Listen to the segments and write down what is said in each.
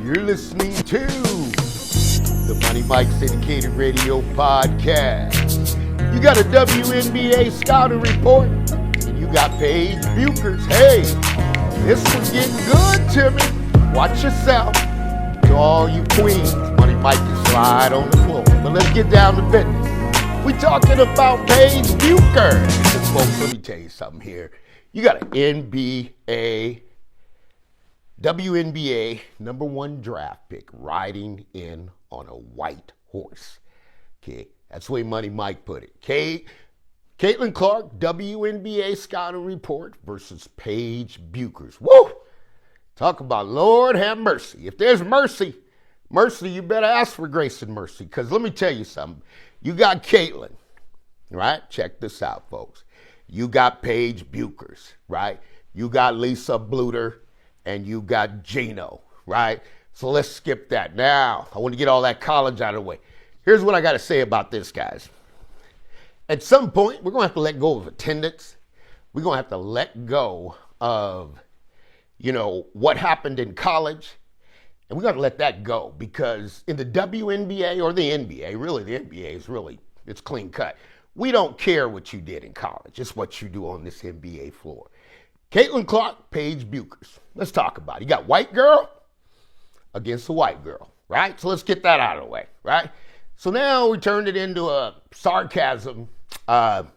You're listening to the Money Mike Syndicated Radio Podcast. You got a WNBA scouting report, and you got Paige Bueckers. Hey, this was getting good, Timmy. Watch yourself. To all you queens, Money Mike can slide on the floor. But let's get down to business. We talking about Paige Bueckers. And folks, let me tell you something here. You got an WNBA number one draft pick riding in on a white horse. Okay, that's the way Money Mike put it. Caitlin Clark, WNBA scouting report versus Paige Bueckers. Woo! Talk about Lord have mercy. If there's mercy, you better ask for grace and mercy. Because let me tell you something. You got Caitlin, right? Check this out, folks. You got Paige Bueckers, right? You got Lisa Bluter. And you got Gino, right? So let's skip that. Now, I want to get all that college out of the way. Here's what I got to say about this, guys. At some point, we're going to have to let go of attendance. We're going to have to let go of, what happened in college. And we're going to let that go because in the WNBA or the NBA, really the NBA is it's clean cut. We don't care what you did in college. It's what you do on this NBA floor. Caitlin Clark, Paige Bueckers. Let's talk about it. You got white girl against a white girl, right? So let's get that out of the way, right? So now we turned it into a sarcasm. Why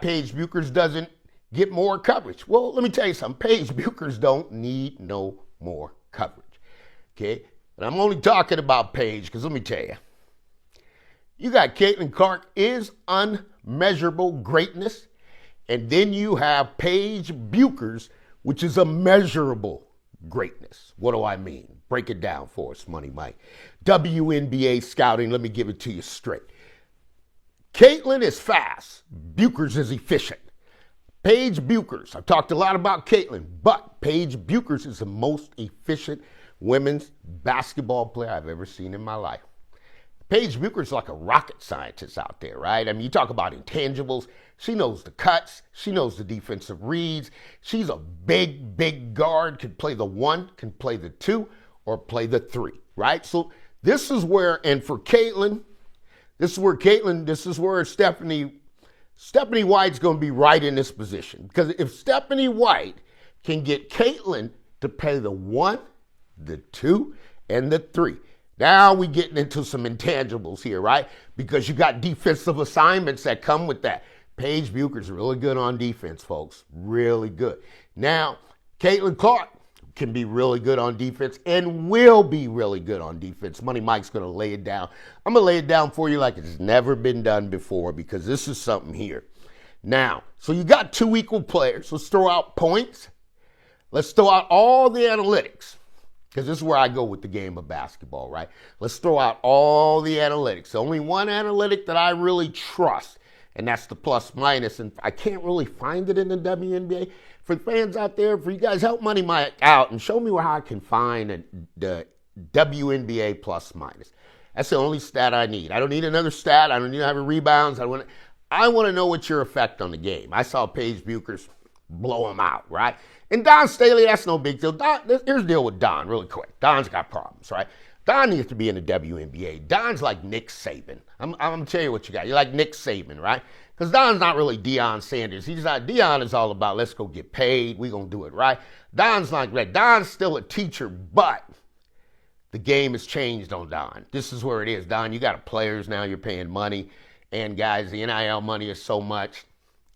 Paige Bueckers doesn't get more coverage? Well, let me tell you something. Paige Bueckers don't need no more coverage, okay? And I'm only talking about Paige because let me tell you. You got Caitlin Clark is unmeasurable greatness. And then you have Paige Bueckers, which is a measurable greatness. What do I mean? Break it down for us, Money Mike. WNBA scouting, let me give it to you straight. Caitlin is fast. Bueckers is efficient. Paige Bueckers, I've talked a lot about Caitlin, but Paige Bueckers is the most efficient women's basketball player I've ever seen in my life. Paige Bueckers is like a rocket scientist out there, right? I mean, you talk about intangibles. She knows the cuts. She knows the defensive reads. She's a big guard, can play the 1, can play the 2, or play the 3, right? So this is where, and for Caitlin, this is where Stephanie White's going to be right in this position. Because if Stephanie White can get Caitlin to play the 1, the 2, and the 3, now we're getting into some intangibles here, right? Because you got defensive assignments that come with that. Paige Bueckers is really good on defense, folks. Really good. Now, Caitlin Clark can be really good on defense and will be really good on defense. Money Mike's going to lay it down. I'm going to lay it down for you like it's never been done before because this is something here. Now, so you got 2 equal players. Let's throw out points. Let's throw out all the analytics. Because this is where I go with the game of basketball, right? Let's throw out all the analytics. Only one analytic that I really trust, and that's the plus minus. And I can't really find it in the WNBA. For the fans out there, for you guys, help Money Mike out and show me where I can find the WNBA plus minus. That's the only stat I need. I don't need another stat. I don't need to have rebounds. I want to know what's your effect on the game. I saw Paige Bueckers blow them out, right? And Don Staley, that's no big deal. Here's the deal with Don really quick. Don's got problems, right? Don needs to be in the WNBA. Don's like Nick Saban. I'm going to tell you what you got. You're like Nick Saban, right? Because Don's not really Deion Sanders. Deion is all about let's go get paid. We're going to do it, right? Don's like that. Don's still a teacher, but the game has changed on Don. This is where it is. Don, you got players now. You're paying money. And guys, the NIL money is so much.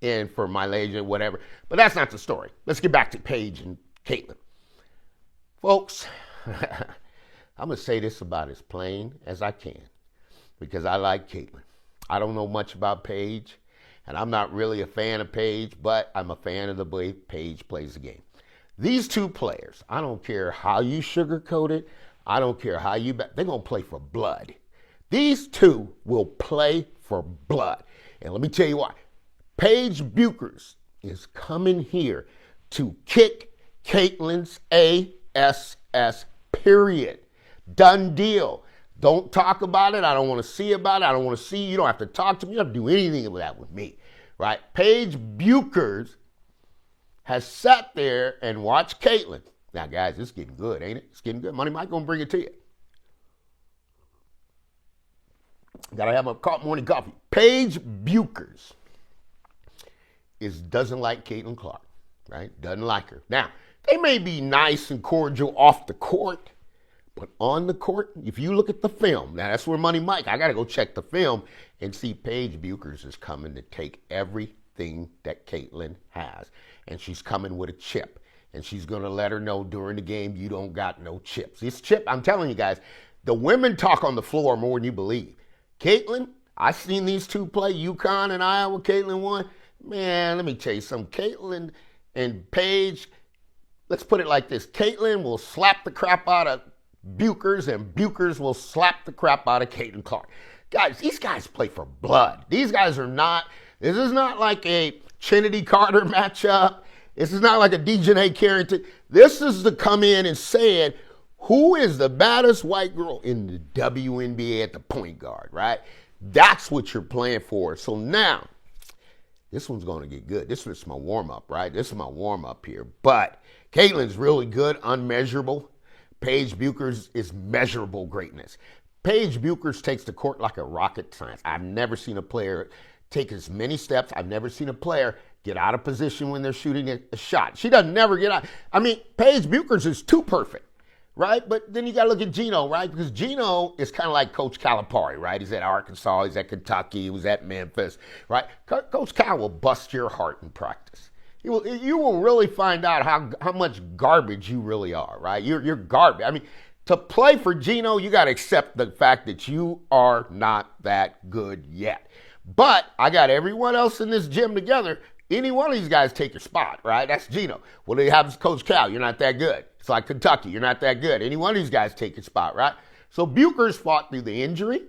And for Malaysia, whatever. But that's not the story. Let's get back to Paige and Caitlin. Folks, I'm going to say this about as plain as I can because I like Caitlin. I don't know much about Paige, and I'm not really a fan of Paige, but I'm a fan of the way Paige plays the game. These two players, I don't care how you sugarcoat it. I don't care how they're going to play for blood. These two will play for blood. And let me tell you why. Paige Bueckers is coming here to kick Caitlin's ass, period. Done deal. Don't talk about it. I don't want to see about it. I don't want to see you. You don't have to talk to me. You don't have to do anything of that with me, right? Paige Bueckers has sat there and watched Caitlin. Now, guys, it's getting good, ain't it? It's getting good. Money Mike gonna bring it to you. Gotta have a morning coffee. Paige Bueckers doesn't like Caitlin Clark, right? Doesn't like her. Now, they may be nice and cordial off the court, but on the court, if you look at the film, now that's where Money Mike, I gotta go check the film and see Paige Bueckers is coming to take everything that Caitlin has. And she's coming with a chip. And she's going to let her know during the game, you don't got no chips. This chip, I'm telling you guys, the women talk on the floor more than you believe. Caitlin, I've seen these two play, UConn and Iowa. Caitlin won. Man, let me tell you something. Caitlin and Paige, let's put it like this. Caitlin will slap the crap out of Bueckers, and Bueckers will slap the crap out of Caitlin Clark. Guys, these guys play for blood. These guys are not, this is not like a Trinity Carter matchup. This is not like a Dejanay Carrington. This is to come in and say, who is the baddest white girl in the WNBA at the point guard, right? That's what you're playing for. So now, this one's going to get good. This is my warm-up, right? This is my warm-up here. But Caitlin's really good, unmeasurable. Paige Bueckers is measurable greatness. Paige Bueckers takes the court like a rocket science. I've never seen a player take as many steps. I've never seen a player get out of position when they're shooting a shot. She doesn't never get out. I mean, Paige Bueckers is too perfect, right? But then you got to look at Gino, right? Because Gino is kind of like Coach Calipari, right? He's at Arkansas, he's at Kentucky, he was at Memphis, right? Coach Cal will bust your heart in practice. You will really find out how much garbage you really are, right? You're garbage. I mean, to play for Gino, you got to accept the fact that you are not that good yet. But I got everyone else in this gym together. Any one of these guys take your spot, right? That's Gino. Well, they have Coach Cal. You're not that good. It's like Kentucky. You're not that good. Any one of these guys take your spot, right? So Bueckers fought through the injury,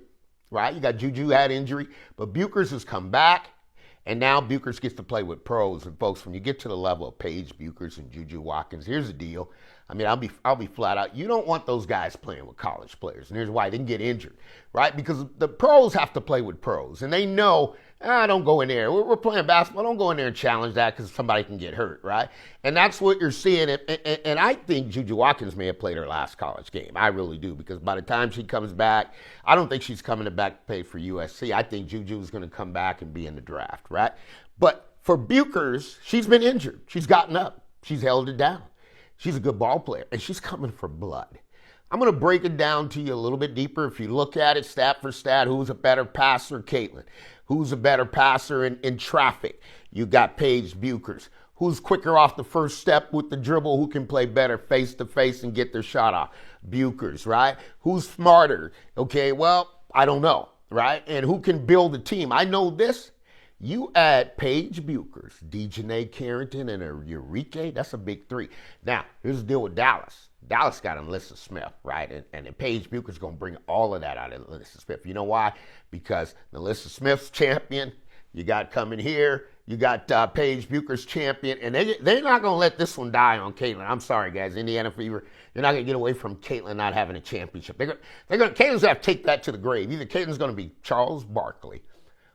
right? You got Juju had injury, but Bueckers has come back, and now Bueckers gets to play with pros. And folks, when you get to the level of Paige Bueckers and Juju Watkins, here's the deal. I mean, I'll be flat out. You don't want those guys playing with college players, and here's why: they can get injured, right? Because the pros have to play with pros, and they know, don't go in there. We're playing basketball. Don't go in there and challenge that because somebody can get hurt, right? And that's what you're seeing. And I think Juju Watkins may have played her last college game. I really do, because by the time she comes back, I don't think she's coming back to play for USC. I think Juju is going to come back and be in the draft, right? But for Bueckers, she's been injured. She's gotten up. She's held it down. She's a good ball player, and she's coming for blood. I'm going to break it down to you a little bit deeper. If you look at it stat for stat, who's a better passer? Caitlin. Who's a better passer in traffic? You got Paige Bueckers. Who's quicker off the first step with the dribble? Who can play better face-to-face and get their shot off? Bueckers, right? Who's smarter? Okay, well, I don't know, right? And who can build a team? I know this. You add Paige Bueckers, Dejanay Carrington, and a Eureka, that's a big three. Now, here's the deal with Dallas. Dallas got Alyssa Smith, right? And Paige Bueckers going to bring all of that out of Alyssa Smith. You know why? Because Alyssa Smith's champion, you got coming here, you got Paige Bueckers champion, and they're not going to let this one die on Caitlin. I'm sorry, guys. Indiana Fever, you're not going to get away from Caitlin not having a championship. Caitlin's going to have to take that to the grave. Either Caitlin's going to be Charles Barkley,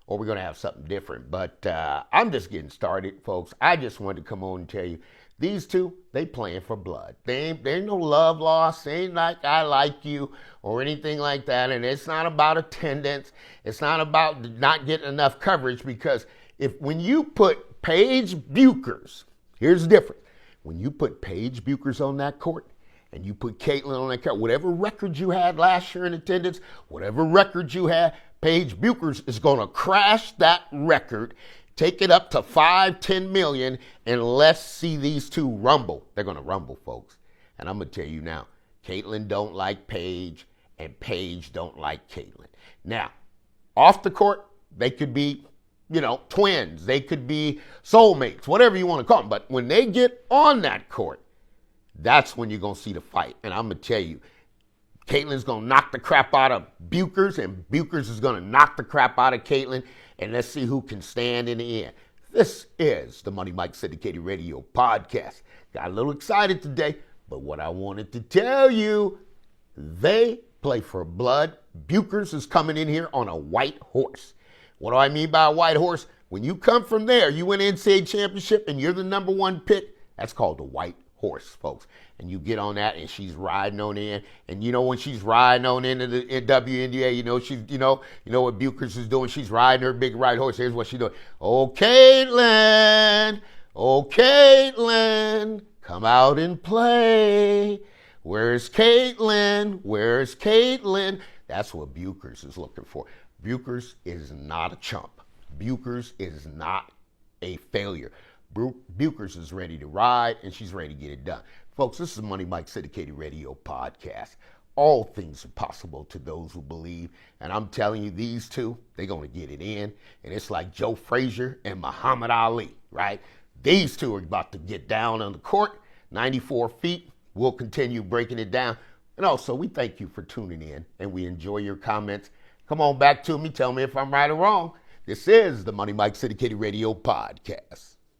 or we're going to have something different. But I'm just getting started, folks. I just wanted to come on and tell you, these two, they playing for blood. There ain't no love lost. They ain't like I like you or anything like that. And it's not about attendance. It's not about not getting enough coverage, because when you put Paige Bueckers, here's the difference. When you put Paige Bueckers on that court, and you put Caitlin on that court, whatever record you had last year in attendance, whatever record you had, Paige Bueckers is going to crash that record, take it up to 5-10 million, and let's see these two rumble. They're going to rumble, folks. And I'm going to tell you now, Caitlin don't like Paige, and Paige don't like Caitlin. Now, off the court, they could be, twins. They could be soulmates, whatever you want to call them. But when they get on that court, that's when you're going to see the fight. And I'm going to tell you, Caitlin's going to knock the crap out of Bueckers, and Bueckers is going to knock the crap out of Caitlin, and let's see who can stand in the end. This is the Money Mike Syndicated Radio Podcast. Got a little excited today, but what I wanted to tell you, they play for blood. Bueckers is coming in here on a white horse. What do I mean by a white horse? When you come from there, you win an NCAA championship, and you're the number one pick, that's called the white horse, folks. and you get on that, and she's riding on in. And you know when she's riding on into the WNBA, you know what Bueckers is doing. She's riding her big right horse. Here's what she's doing. Oh, Caitlin, come out and play. Where's Caitlin? Where's Caitlin? That's what Bueckers is looking for. Bueckers is not a chump. Bueckers is not a failure. Bueckers is ready to ride, and she's ready to get it done. Folks, this is Money Mike Syndicated Radio Podcast. All things are possible to those who believe, and I'm telling you, these two, they're going to get it in, and it's like Joe Frazier and Muhammad Ali, right? These two are about to get down on the court, 94 feet. We'll continue breaking it down. And also, we thank you for tuning in, and we enjoy your comments. Come on back to me. Tell me if I'm right or wrong. This is the Money Mike Syndicated Radio Podcast.